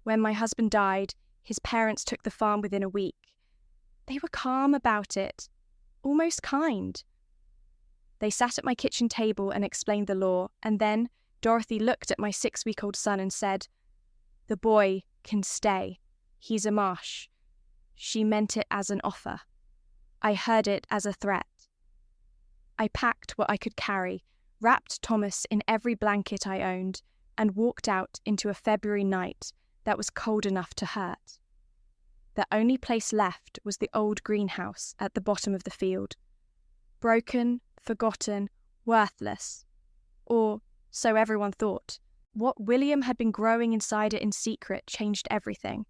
When my husband died, his parents took the farm within a week. They were calm about it, almost kind. They sat at my kitchen table and explained the law, and then Dorothy looked at my 6-week-old son and said, "The boy can stay. He's a Marsh." She meant it as an offer. I heard it as a threat. I packed what I could carry, wrapped Thomas in every blanket I owned, and walked out into a February night that was cold enough to hurt. The only place left was the old greenhouse at the bottom of the field. Broken, forgotten, worthless. Or so everyone thought. What William had been growing inside it in secret changed everything.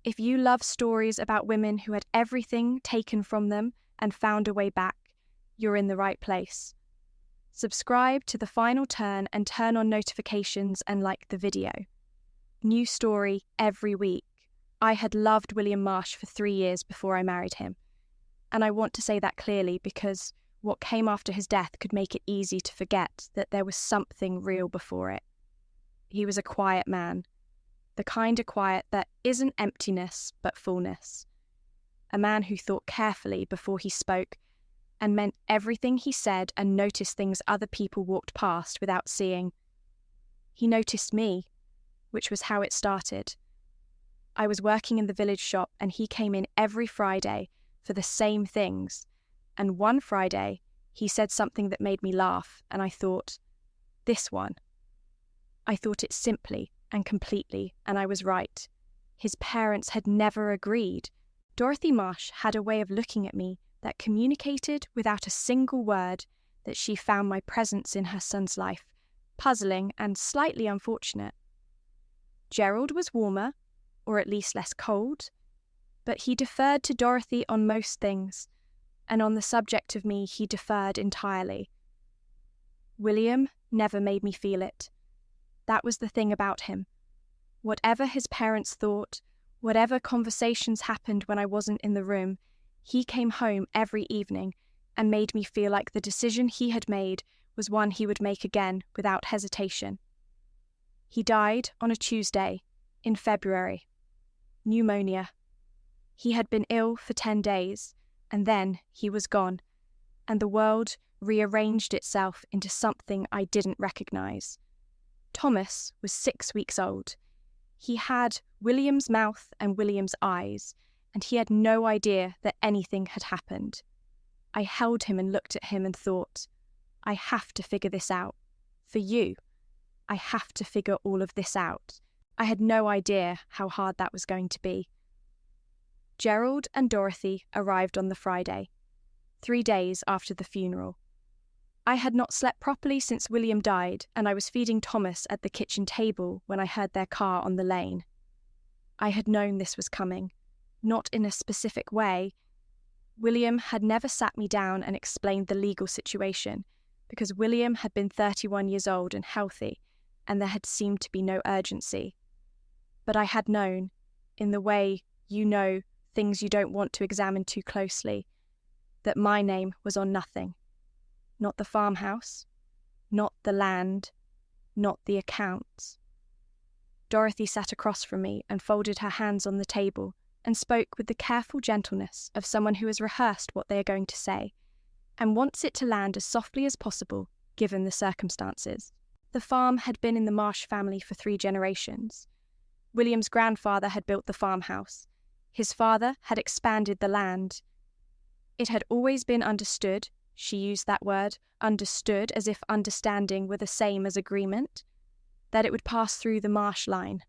If you love stories about women who had everything taken from them and found a way back, you're in the right place. Subscribe to The Final Turn and turn on notifications and like the video. New story every week. I had loved William Marsh for 3 years before I married him. And I want to say that clearly because what came after his death could make it easy to forget that there was something real before it. He was a quiet man. The kind of quiet that isn't emptiness but fullness. A man who thought carefully before he spoke and meant everything he said and noticed things other people walked past without seeing. He noticed me, which was how it started. I was working in the village shop and he came in every Friday for the same things, and one Friday he said something that made me laugh, and I thought, this one. I thought it simply and completely, and I was right. His parents had never agreed. Dorothy Marsh had a way of looking at me that communicated without a single word that she found my presence in her son's life puzzling and slightly unfortunate. Gerald was warmer, or at least less cold, but he deferred to Dorothy on most things, and on the subject of me he deferred entirely. William never made me feel it. That was the thing about him. Whatever his parents thought, whatever conversations happened when I wasn't in the room, he came home every evening and made me feel like the decision he had made was one he would make again without hesitation. He died on a Tuesday in February. Pneumonia. He had been ill for 10 days, and then he was gone, and the world rearranged itself into something I didn't recognize. Thomas was 6 weeks old. He had William's mouth and William's eyes, and he had no idea that anything had happened. I held him and looked at him and thought, I have to figure this out. For you. I have to figure all of this out. I had no idea how hard that was going to be. Gerald and Dorothy arrived on the Friday, 3 days after the funeral. I had not slept properly since William died, and I was feeding Thomas at the kitchen table when I heard their car on the lane. I had known this was coming, not in a specific way. William had never sat me down and explained the legal situation, because William had been 31 years old and healthy, and there had seemed to be no urgency. But I had known, in the way you know things you don't want to examine too closely, that my name was on nothing. Not the farmhouse, not the land, not the accounts. Dorothy sat across from me and folded her hands on the table and spoke with the careful gentleness of someone who has rehearsed what they are going to say and wants it to land as softly as possible, given the circumstances. The farm had been in the Marsh family for 3 generations. William's grandfather had built the farmhouse. His father had expanded the land. It had always been understood, she used that word, understood as if understanding were the same as agreement, that it would pass through the Marsh line.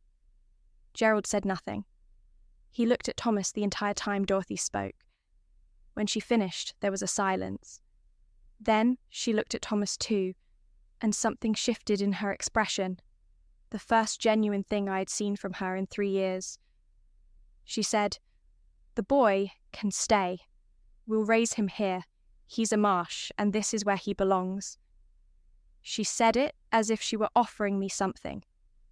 Gerald said nothing. He looked at Thomas the entire time Dorothy spoke. When she finished, there was a silence. Then she looked at Thomas too, and something shifted in her expression, the first genuine thing I had seen from her in 3 years. She said, "The boy can stay. We'll raise him here. He's a Marsh, and this is where he belongs." She said it as if she were offering me something,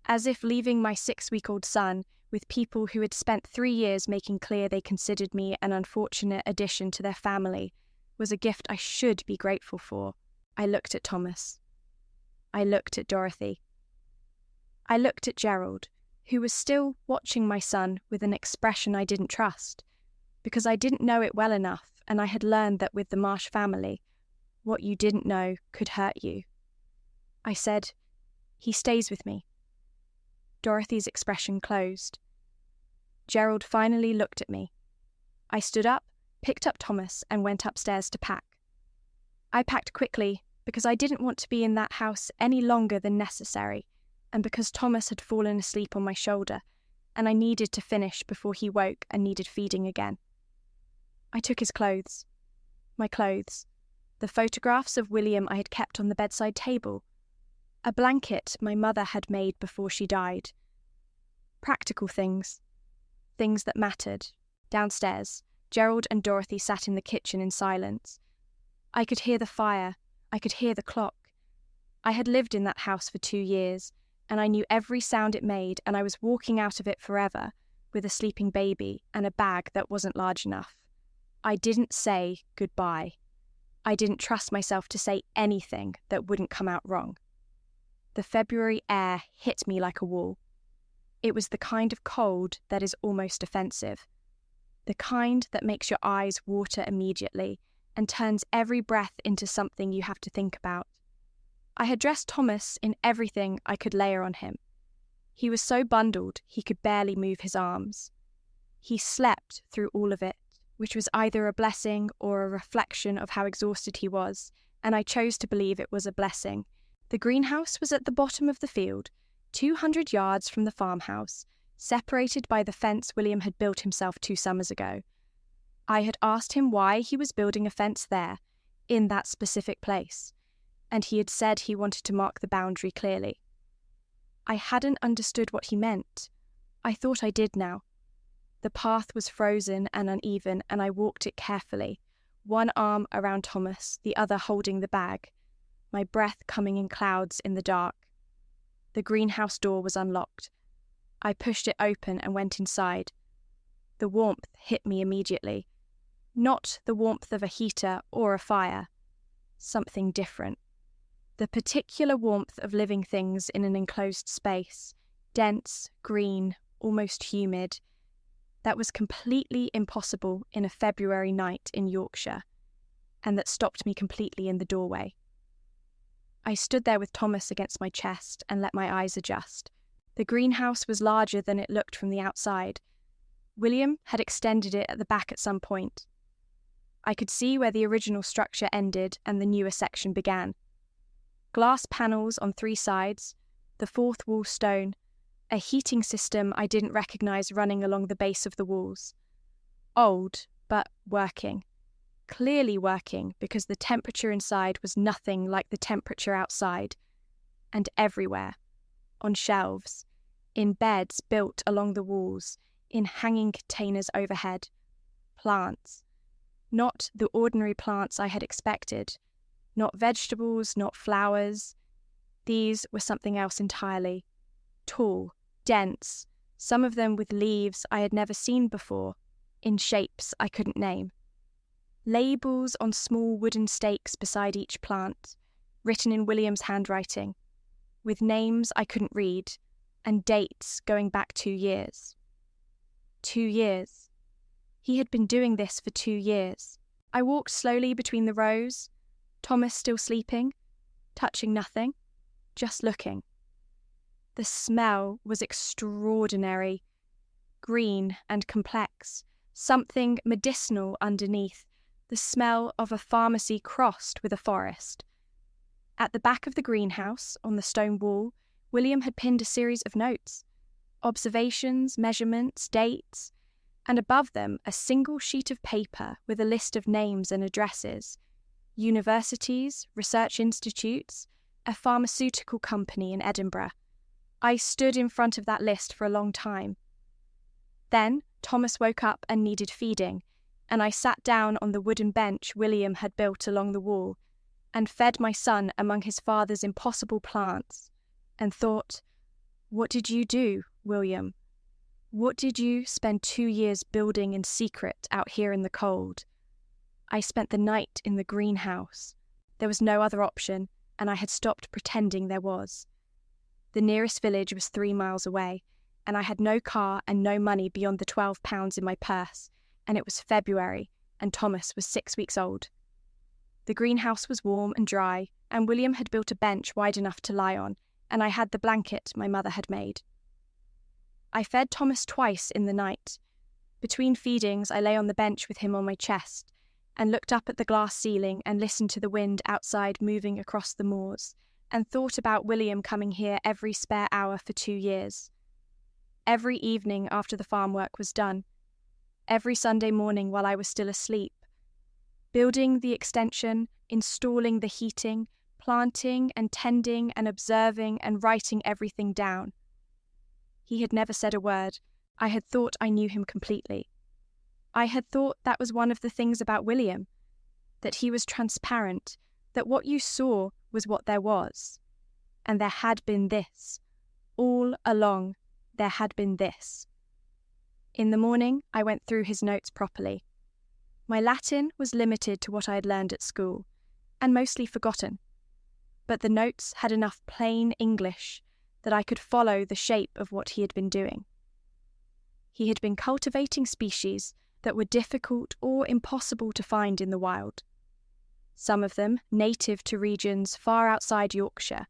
as if leaving my 6-week-old son with people who had spent 3 years making clear they considered me an unfortunate addition to their family was a gift I should be grateful for. I looked at Thomas. I looked at Dorothy. I looked at Gerald, who was still watching my son with an expression I didn't trust, because I didn't know it well enough, and I had learned that with the Marsh family, what you didn't know could hurt you. I said, "He stays with me." Dorothy's expression closed. Gerald finally looked at me. I stood up, picked up Thomas, and went upstairs to pack. I packed quickly because I didn't want to be in that house any longer than necessary, and because Thomas had fallen asleep on my shoulder, and I needed to finish before he woke and needed feeding again. I took his clothes. My clothes. The photographs of William I had kept on the bedside table. A blanket my mother had made before she died. Practical things. Things that mattered. Downstairs, Gerald and Dorothy sat in the kitchen in silence. I could hear the fire. I could hear the clock. I had lived in that house for 2 years, and I knew every sound it made, and I was walking out of it forever with a sleeping baby and a bag that wasn't large enough. I didn't say goodbye. I didn't trust myself to say anything that wouldn't come out wrong. The February air hit me like a wall. It was the kind of cold that is almost offensive. The kind that makes your eyes water immediately and turns every breath into something you have to think about. I had dressed Thomas in everything I could layer on him. He was so bundled he could barely move his arms. He slept through all of it, which was either a blessing or a reflection of how exhausted he was, and I chose to believe it was a blessing. The greenhouse was at the bottom of the field, 200 yards from the farmhouse, separated by the fence William had built himself 2 summers ago. I had asked him why he was building a fence there, in that specific place, and he had said he wanted to mark the boundary clearly. I hadn't understood what he meant. I thought I did now. The path was frozen and uneven, and I walked it carefully, one arm around Thomas, the other holding the bag, my breath coming in clouds in the dark. The greenhouse door was unlocked. I pushed it open and went inside. The warmth hit me immediately. Not the warmth of a heater or a fire. Something different. The particular warmth of living things in an enclosed space, dense, green, almost humid, that was completely impossible in a February night in Yorkshire, and that stopped me completely in the doorway. I stood there with Thomas against my chest and let my eyes adjust. The greenhouse was larger than it looked from the outside. William had extended it at the back at some point. I could see where the original structure ended and the newer section began. Glass panels on 3 sides, the 4th wall stone, a heating system I didn't recognise running along the base of the walls. Old, but working. Clearly working, because the temperature inside was nothing like the temperature outside. And everywhere. On shelves. In beds built along the walls. In hanging containers overhead. Plants. Not the ordinary plants I had expected. Not vegetables, not flowers. These were something else entirely. Tall, dense, some of them with leaves I had never seen before, in shapes I couldn't name. Labels on small wooden stakes beside each plant, written in William's handwriting, with names I couldn't read, and dates going back 2 years. 2 years. He had been doing this for 2 years. I walked slowly between the rows, Thomas still sleeping, touching nothing, just looking. The smell was extraordinary, green and complex, something medicinal underneath, the smell of a pharmacy crossed with a forest. At the back of the greenhouse, on the stone wall, William had pinned a series of notes, observations, measurements, dates, and above them a single sheet of paper with a list of names and addresses, universities, research institutes, a pharmaceutical company in Edinburgh. I stood in front of that list for a long time. Then Thomas woke up and needed feeding, and I sat down on the wooden bench William had built along the wall and fed my son among his father's impossible plants, and thought, what did you do, William? What did you spend 2 years building in secret out here in the cold? I spent the night in the greenhouse. There was no other option, and I had stopped pretending there was. The nearest village was 3 miles away, and I had no car and no money beyond the £12 in my purse, and it was February, and Thomas was 6 weeks old. The greenhouse was warm and dry, and William had built a bench wide enough to lie on, and I had the blanket my mother had made. I fed Thomas twice in the night. Between feedings, I lay on the bench with him on my chest, and looked up at the glass ceiling and listened to the wind outside moving across the moors, and thought about William coming here every spare hour for 2 years. Every evening after the farm work was done, every Sunday morning while I was still asleep, building the extension, installing the heating, planting and tending and observing and writing everything down. He had never said a word. I had thought I knew him completely. I had thought that was one of the things about William, that he was transparent, that what you saw was what there was. And there had been this. All along, there had been this. In the morning, I went through his notes properly. My Latin was limited to what I had learned at school, and mostly forgotten. But the notes had enough plain English that I could follow the shape of what he had been doing. He had been cultivating species that were difficult or impossible to find in the wild. Some of them native to regions far outside Yorkshire.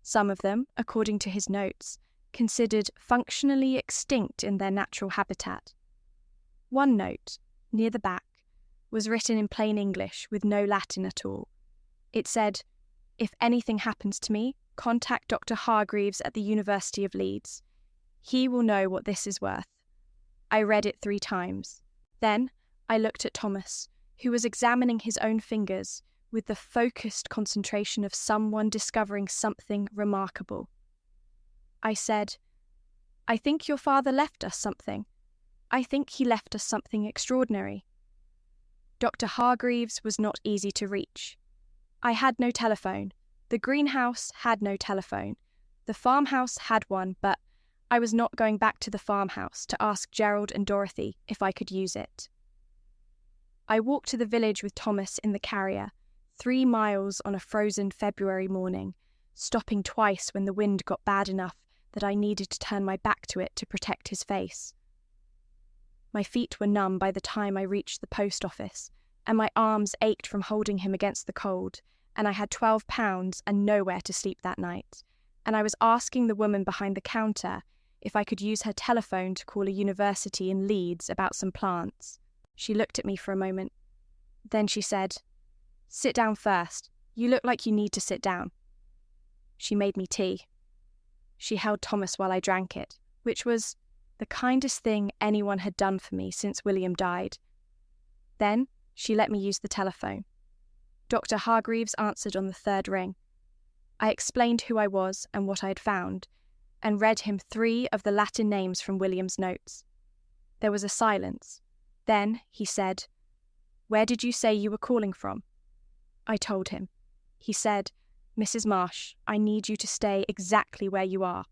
Some of them, according to his notes, considered functionally extinct in their natural habitat. One note, near the back, was written in plain English with no Latin at all. It said, "If anything happens to me, contact Dr. Hargreaves at the University of Leeds. He will know what this is worth." I read it 3 times. Then I looked at Thomas, who was examining his own fingers with the focused concentration of someone discovering something remarkable. I said, "I think your father left us something. I think he left us something extraordinary." Dr. Hargreaves was not easy to reach. I had no telephone. The greenhouse had no telephone. The farmhouse had one, but I was not going back to the farmhouse to ask Gerald and Dorothy if I could use it. I walked to the village with Thomas in the carrier, 3 miles on a frozen February morning, stopping twice when the wind got bad enough that I needed to turn my back to it to protect his face. My feet were numb by the time I reached the post office, and my arms ached from holding him against the cold, and I had £12 and nowhere to sleep that night, and I was asking the woman behind the counter if I could use her telephone to call a university in Leeds about some plants. She looked at me for a moment. Then she said, "Sit down first. You look like you need to sit down." She made me tea. She held Thomas while I drank it, which was the kindest thing anyone had done for me since William died. Then she let me use the telephone. Dr. Hargreaves answered on the 3rd ring. I explained who I was and what I had found, and read him 3 of the Latin names from William's notes. There was a silence. Then he said, "Where did you say you were calling from?" I told him. He said, "Mrs. Marsh, I need you to stay exactly where you are.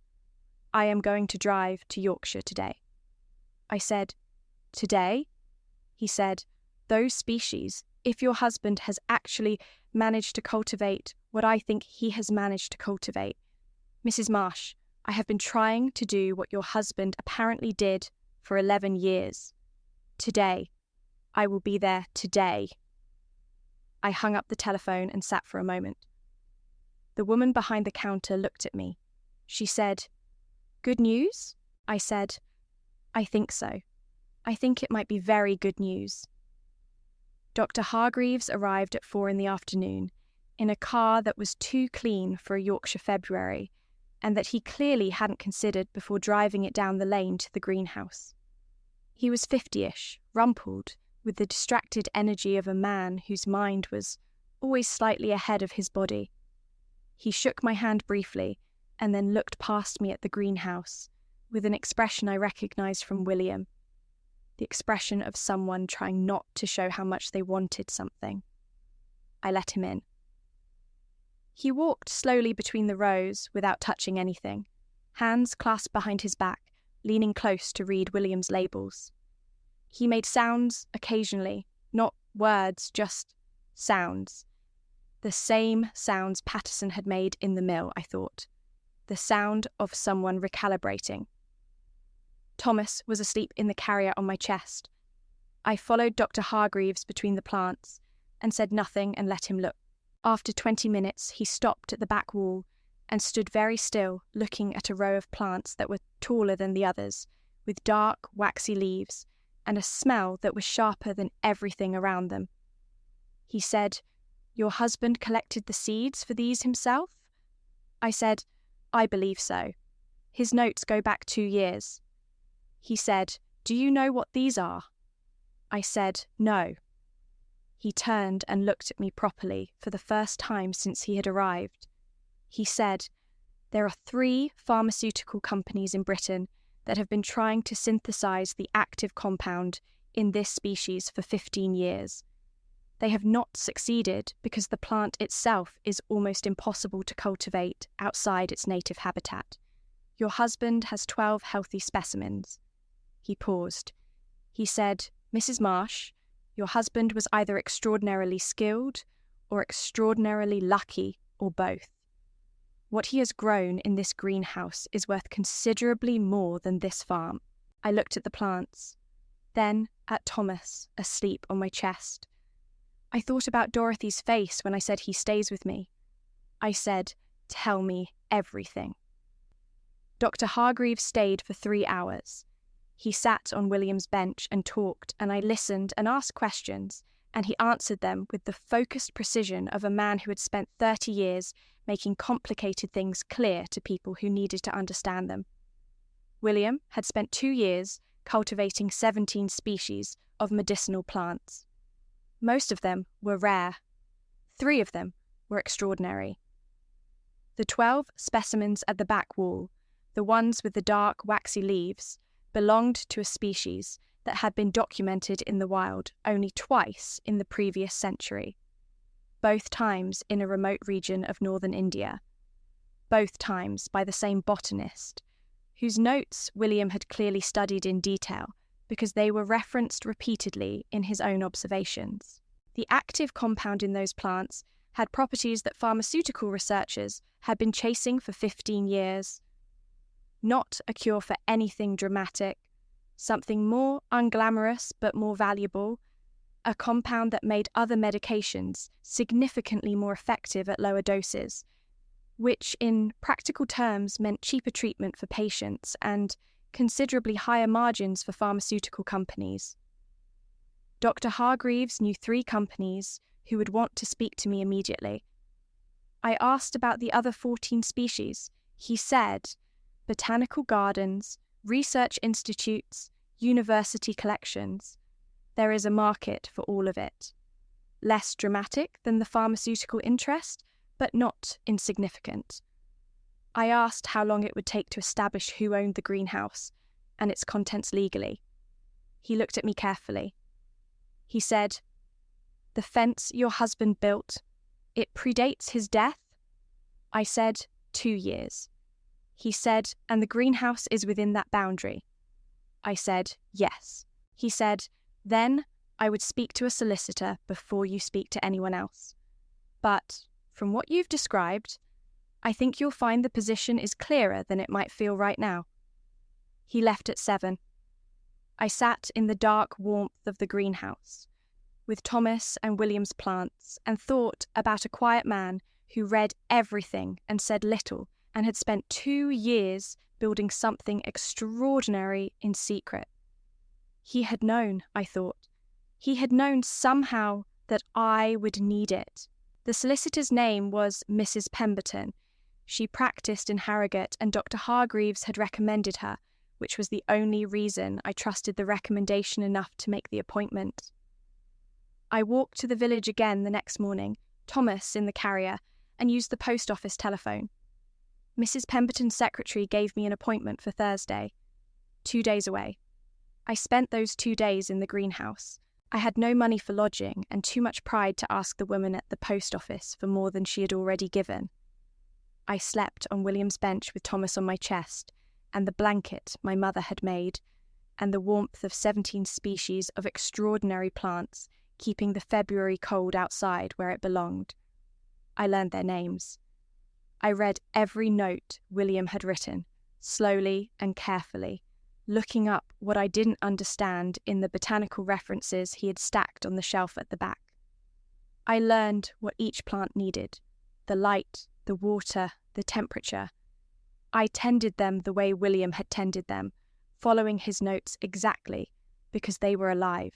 I am going to drive to Yorkshire today." I said, "Today?" He said, "Those species, if your husband has actually managed to cultivate what I think he has managed to cultivate. Mrs. Marsh, I have been trying to do what your husband apparently did for 11 years. Today. I will be there today." I hung up the telephone and sat for a moment. The woman behind the counter looked at me. She said, "Good news?" I said, "I think so. I think it might be very good news." Dr. Hargreaves arrived at 4 in the afternoon in a car that was too clean for a Yorkshire February, and that he clearly hadn't considered before driving it down the lane to the greenhouse. He was 50-ish, rumpled, with the distracted energy of a man whose mind was always slightly ahead of his body. He shook my hand briefly, and then looked past me at the greenhouse, with an expression I recognised from William, the expression of someone trying not to show how much they wanted something. I let him in. He walked slowly between the rows without touching anything, hands clasped behind his back, leaning close to read William's labels. He made sounds occasionally, not words, just sounds. The same sounds Patterson had made in the mill, I thought. The sound of someone recalibrating. Thomas was asleep in the carrier on my chest. I followed Dr. Hargreaves between the plants and said nothing and let him look. After 20 minutes, he stopped at the back wall and stood very still, looking at a row of plants that were taller than the others, with dark, waxy leaves and a smell that was sharper than everything around them. He said, "Your husband collected the seeds for these himself?" I said, "I believe so. His notes go back 2 years. He said, "Do you know what these are?" I said, "No." He turned and looked at me properly for the first time since he had arrived. He said, "There are 3 pharmaceutical companies in Britain that have been trying to synthesize the active compound in this species for 15 years. They have not succeeded because the plant itself is almost impossible to cultivate outside its native habitat. Your husband has 12 healthy specimens." He paused. He said, "Mrs. Marsh, your husband was either extraordinarily skilled or extraordinarily lucky, or both. What he has grown in this greenhouse is worth considerably more than this farm." I looked at the plants, then at Thomas, asleep on my chest. I thought about Dorothy's face when I said he stays with me. I said, "Tell me everything." Dr. Hargreaves stayed for 3 hours. He sat on William's bench and talked, and I listened and asked questions, and he answered them with the focused precision of a man who had spent 30 years making complicated things clear to people who needed to understand them. William had spent 2 years cultivating 17 species of medicinal plants. Most of them were rare. 3 of them were extraordinary. The 12 specimens at the back wall, the ones with the dark, waxy leaves, belonged to a species that had been documented in the wild only twice in the previous century, both times in a remote region of northern India, both times by the same botanist, whose notes William had clearly studied in detail because they were referenced repeatedly in his own observations. The active compound in those plants had properties that pharmaceutical researchers had been chasing for 15 years. Not a cure for anything dramatic, something more unglamorous but more valuable, a compound that made other medications significantly more effective at lower doses, which in practical terms meant cheaper treatment for patients and considerably higher margins for pharmaceutical companies. Dr. Hargreaves knew 3 companies who would want to speak to me immediately. I asked about the other 14 species. He said, "Botanical gardens, research institutes, university collections. There is a market for all of it. Less dramatic than the pharmaceutical interest, but not insignificant." I asked how long it would take to establish who owned the greenhouse and its contents legally. He looked at me carefully. He said, "The fence your husband built, it predates his death?" I said, 2 years. He said, "And the greenhouse is within that boundary?" I said, "Yes." He said, "Then I would speak to a solicitor before you speak to anyone else. But, from what you've described, I think you'll find the position is clearer than it might feel right now." He left at 7. I sat in the dark warmth of the greenhouse, with Thomas and William's plants, and thought about a quiet man who read everything and said little, and had spent 2 years building something extraordinary in secret. He had known, I thought. He had known somehow that I would need it. The solicitor's name was Mrs. Pemberton. She practiced in Harrogate, and Dr. Hargreaves had recommended her, which was the only reason I trusted the recommendation enough to make the appointment. I walked to the village again the next morning, Thomas in the carrier, and used the post office telephone. Mrs. Pemberton's secretary gave me an appointment for Thursday, 2 days away. I spent those 2 days in the greenhouse. I had no money for lodging and too much pride to ask the woman at the post office for more than she had already given. I slept on William's bench with Thomas on my chest, and the blanket my mother had made, and the warmth of 17 species of extraordinary plants keeping the February cold outside where it belonged. I learned their names. I read every note William had written, slowly and carefully, looking up what I didn't understand in the botanical references he had stacked on the shelf at the back. I learned what each plant needed: the light, the water, the temperature. I tended them the way William had tended them, following his notes exactly, because they were alive,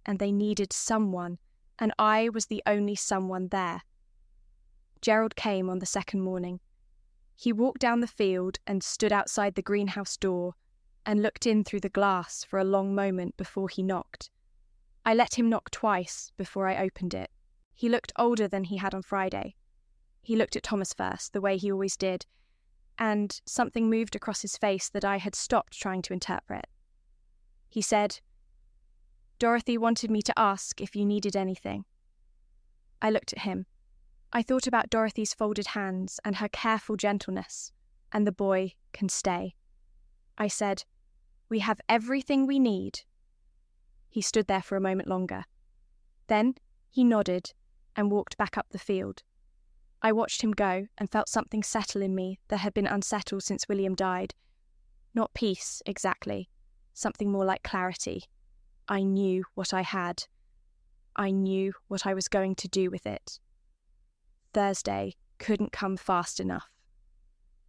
and they needed someone, and I was the only someone there. Gerald came on the second morning. He walked down the field and stood outside the greenhouse door and looked in through the glass for a long moment before he knocked. I let him knock twice before I opened it. He looked older than he had on Friday. He looked at Thomas first, the way he always did, and something moved across his face that I had stopped trying to interpret. He said, "Dorothy wanted me to ask if you needed anything." I looked at him. I thought about Dorothy's folded hands and her careful gentleness, and the boy can stay. I said, "We have everything we need." He stood there for a moment longer. Then he nodded and walked back up the field. I watched him go and felt something settle in me that had been unsettled since William died. Not peace, exactly. Something more like clarity. I knew what I had. I knew what I was going to do with it. Thursday couldn't come fast enough.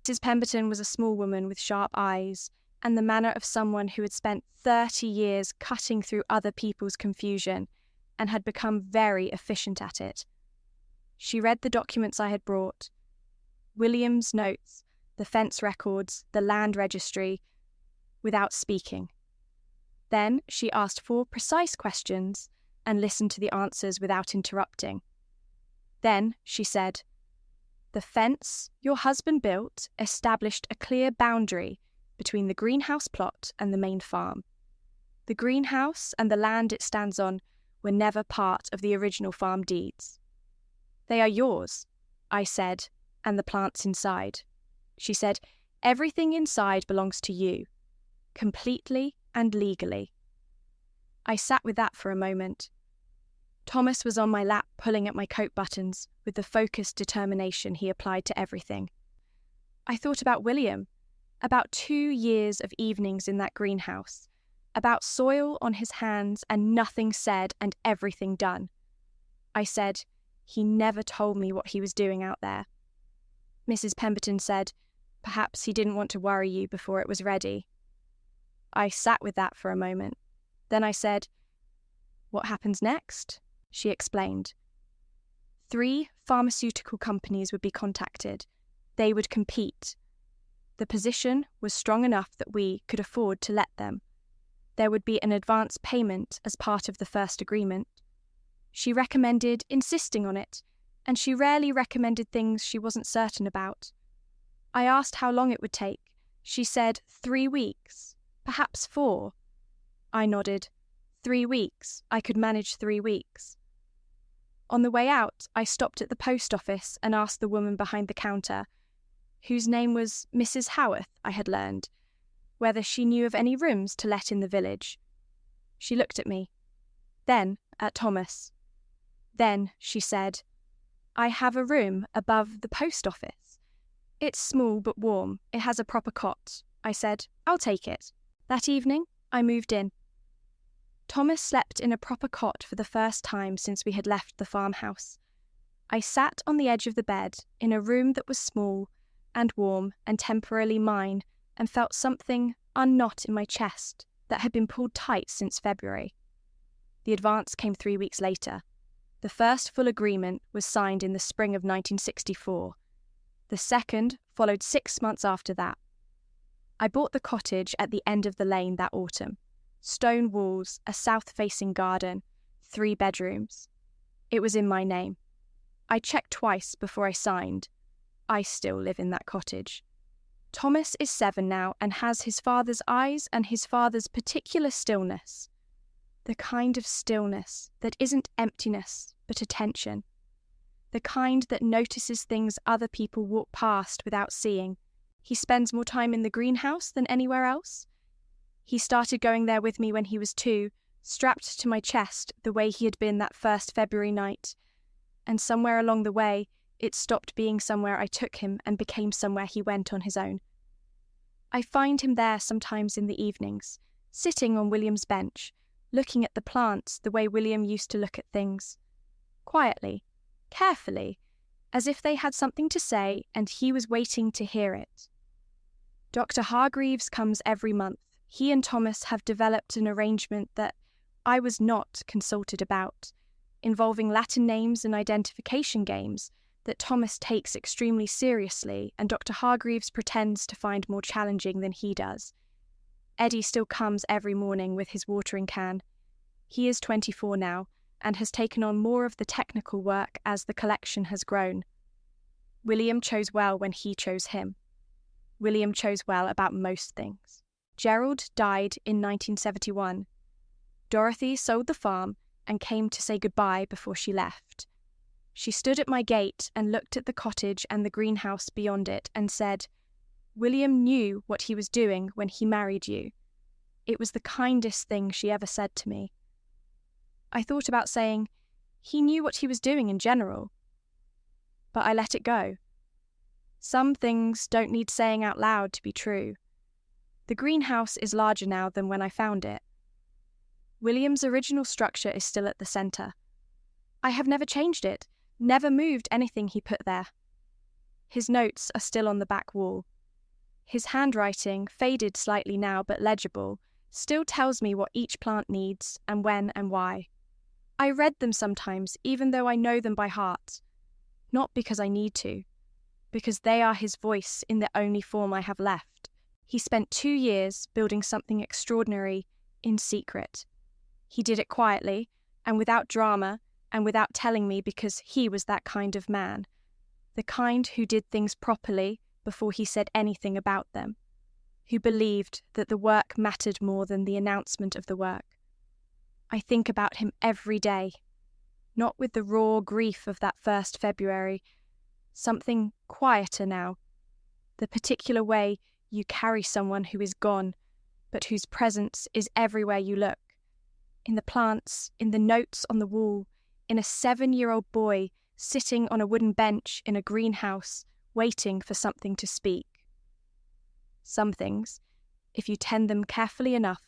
Mrs. Pemberton was a small woman with sharp eyes and the manner of someone who had spent 30 years cutting through other people's confusion and had become very efficient at it. She read the documents I had brought: William's notes, the fence records, the land registry, without speaking. Then she asked 4 precise questions and listened to the answers without interrupting. Then she said, "The fence your husband built established a clear boundary between the greenhouse plot and the main farm. The greenhouse and the land it stands on were never part of the original farm deeds." "They are yours," I said, "and the plants inside." She said, "Everything inside belongs to you, completely and legally." I sat with that for a moment. Thomas was on my lap pulling at my coat buttons with the focused determination he applied to everything. I thought about William, about 2 years of evenings in that greenhouse, about soil on his hands and nothing said and everything done. I said, "He never told me what he was doing out there." Mrs. Pemberton said, "Perhaps he didn't want to worry you before it was ready." I sat with that for a moment. Then I said, "What happens next?" She explained. 3 pharmaceutical companies would be contacted. They would compete. The position was strong enough that we could afford to let them. There would be an advance payment as part of the first agreement. She recommended insisting on it, and she rarely recommended things she wasn't certain about. I asked how long it would take. She said 3 weeks, perhaps 4. I nodded. 3 weeks. I could manage 3 weeks. On the way out, I stopped at the post office and asked the woman behind the counter, whose name was Mrs. Howarth, I had learned, whether she knew of any rooms to let in the village. She looked at me, then at Thomas. Then she said, "I have a room above the post office. It's small but warm. It has a proper cot." I said, "I'll take it." That evening, I moved in. Thomas slept in a proper cot for the first time since we had left the farmhouse. I sat on the edge of the bed in a room that was small and warm and temporarily mine, and felt something unknot in my chest that had been pulled tight since February. The advance came 3 weeks later. The first full agreement was signed in the spring of 1964. The second followed 6 months after that. I bought the cottage at the end of the lane that autumn. Stone walls, a south-facing garden, 3 bedrooms. It was in my name. I checked twice before I signed. I still live in that cottage. Thomas is 7 now and has his father's eyes and his father's particular stillness. The kind of stillness that isn't emptiness, but attention. The kind that notices things other people walk past without seeing. He spends more time in the greenhouse than anywhere else. He started going there with me when he was 2, strapped to my chest the way he had been that first February night. And somewhere along the way, it stopped being somewhere I took him and became somewhere he went on his own. I find him there sometimes in the evenings, sitting on William's bench, looking at the plants the way William used to look at things. Quietly, carefully, as if they had something to say and he was waiting to hear it. Dr. Hargreaves comes every month. He and Thomas have developed an arrangement that I was not consulted about, involving Latin names and identification games that Thomas takes extremely seriously and Dr. Hargreaves pretends to find more challenging than he does. Eddie still comes every morning with his watering can. He is 24 now and has taken on more of the technical work as the collection has grown. William chose well when he chose him. William chose well about most things. Gerald died in 1971. Dorothy sold the farm and came to say goodbye before she left. She stood at my gate and looked at the cottage and the greenhouse beyond it and said, "William knew what he was doing when he married you." It was the kindest thing she ever said to me. I thought about saying, he knew what he was doing in general. But I let it go. Some things don't need saying out loud to be true. The greenhouse is larger now than when I found it. William's original structure is still at the centre. I have never changed it, never moved anything he put there. His notes are still on the back wall. His handwriting, faded slightly now but legible, still tells me what each plant needs and when and why. I read them sometimes even though I know them by heart. Not because I need to, because they are his voice in the only form I have left. He spent 2 years building something extraordinary in secret. He did it quietly and without drama and without telling me because he was that kind of man, the kind who did things properly before he said anything about them, who believed that the work mattered more than the announcement of the work. I think about him every day, not with the raw grief of that first February, something quieter now, the particular way you carry someone who is gone, but whose presence is everywhere you look, in the plants, in the notes on the wall, in a 7-year-old boy sitting on a wooden bench in a greenhouse, waiting for something to speak. Some things, if you tend them carefully enough,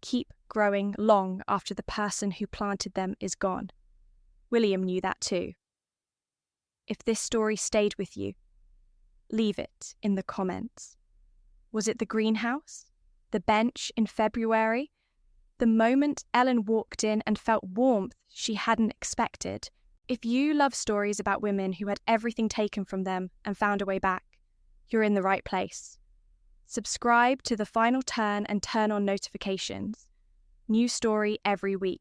keep growing long after the person who planted them is gone. William knew that too. If this story stayed with you, leave it in the comments. Was it the greenhouse? The bench in February? The moment Ellen walked in and felt warmth she hadn't expected? If you love stories about women who had everything taken from them and found a way back, you're in the right place. Subscribe to The Final Turn and turn on notifications. New story every week.